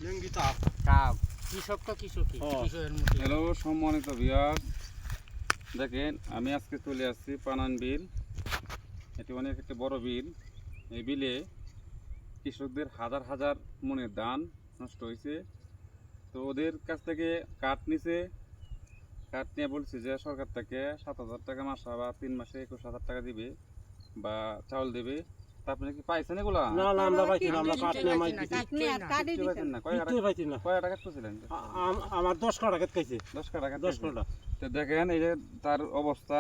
লুঙ্গি তাপ কৃষক তো কৃষকই কৃষকের মতো। হ্যালো সম্মানিত ভিউয়ার, দেখেন আমি আজকে চলে আসছি পানান বিল। এটি অনেক একটা বড় বিল। এই বিলে কৃষকদের হাজার হাজার মনের ধান নষ্ট হয়েছে। তো ওদের কাছ থেকে কাঠ নিছে, কাঠ নিয়ে বলছে যে সরকার থেকে 7,000 টাকা মাসে বা 3 মাসে 21,000 টাকা দিবে বা চাউল দেবে। তা আপনি কি পাইছেন এগুলা? না না আমরা পাইছি না, আমরা কাঠ নিয়ে মাই দিছি। কিচ্ছু পাইছেন না? কিচ্ছু পাইছি না। কয় টাকা পেয়েছিলেন? আমার 10 কাঠা খেত খাইছে। 10 টাকা। 10 কাঠা। তো দেখেন এই যে তার অবস্থা,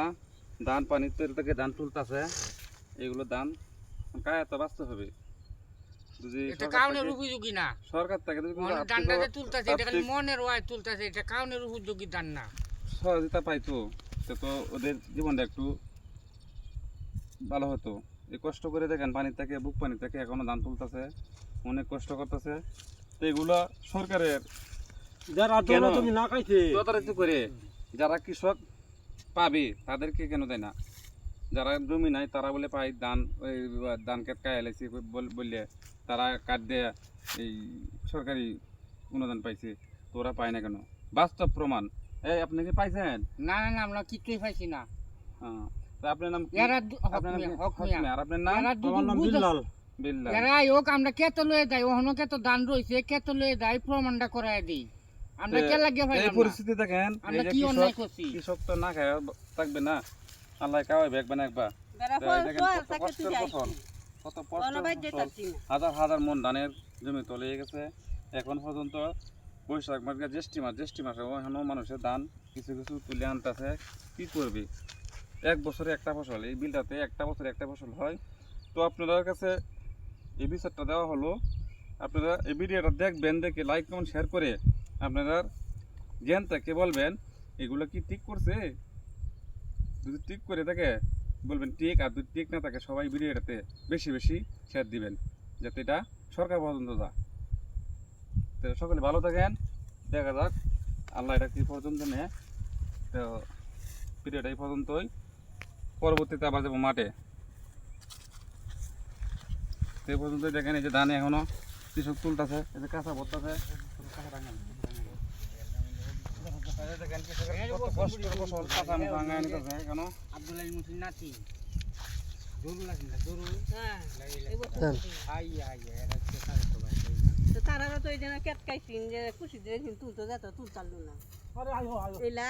ধান পানি তেল থেকে ধান তুলতেছে। এগুলো ধান কায় তো বাঁচতে হবে। যদি এটা কাউনের উপযোগী না। সরকার থেকে যদি কোনো ধানটাতে তুলতাছে, এটা খালি মনের ওয়াই তুলতাছে, এটা কাউনের উপযোগী ধান না। সহযোগিতা পাইতো তো ওদের জীবনটা একটু ভালো হতো। এই কষ্ট করে দেখেন পানি থেকে, বুক পানি থেকে এখনো ধান তুলতেছে, অনেক কষ্ট করতেছে। তো এগুলো সরকারের যারা জমি না খাইছে তদারকি করে যারা কৃষক পাবে তাদেরকে কেন দেয় না? যারা জমি নাই তারা বলে পাই ধান, ওই ধান খেত কায় এলাইছে বললে তারা কাঠ দেয়া এই সরকারি অনুদান পাইছে, তো ওরা পায় না কেন? বাস্তব প্রমাণ। এই আপনি কি পাইছেন? না না না, আমরা কিছুই পাইছি না। হ্যাঁ, তা আপনার নাম কি? এরা আপনার নাম কি? হক মিয়া। আর আপনার নাম? আমার নাম বিল্লাল। বিল্লাল। এরাই হোক, আমরা কেত লয়ে যাই, ওহনো কেত দান রইছে, কেত লয়ে যাই, প্রমাণটা করায় দিই। আমরা কে লাগিয়ে এই পাইলাম না। পরিস্থিতি দেখেন, আমরা এই যে কি অন্যায় করছি? কৃষক তো না খায় থাকবে না, আল্লাহ খাওয়াইবে একবার না একবার। কত কষ্টের ফসল, কত কষ্টের ফসল। হাজার হাজার মন ধানের জমি তলে গেছে। এখন পর্যন্ত বৈশাখ মাস, জ্যৈষ্ঠ মাসে এখনো মানুষের ধান কিছু কিছু তুলে আনতেছে। কি করবে? এক বছরে একটা ফসল, এই বিলটাতে একটা বছরে একটা ফসল হয়। তো আপনাদের কাছে এই বিচারটা দেওয়া হলো, আপনারা এই ভিডিওটা দেখবেন, দেখে লাইক কমেন্ট শেয়ার করে আপনারা জ্ঞান থেকে বলবেন এগুলো কি ঠিক করছে। যদি ঠিক করে থাকে বলবেন ঠিক, আর যদি ঠিক না থাকে সবাই ভিডিওটাতে বেশি বেশি শেয়ার দিবেন, যাতে এটা সরকার পর্যন্ত যায়। তো সকলে ভালো থাকেন, দেখা যাক আল্লাহ এটা কি পর্যন্ত নেয়। তো ভিডিওটা এই পর্যন্তই, পরবর্তীতে আবার যাবো মাঠে। তো এই পর্যন্তই দেখেন, এই যে ধান এখনো কৃষক তুলতেছে, এই যে কাঁচা ভরতেছে। দেখেন কৃষকের কত কষ্টের ফসল, কাঁচা মুখা আঙায় নিতেছে এখনো। আব্দুল আলী মুসির নাতি জরু লাগে না, জরু তারা তো এই জন্য কেটকাইছিন যে খুশি দিয়ে তুলতে যেত, তুলতাল না। আরে আইও আইও। এলা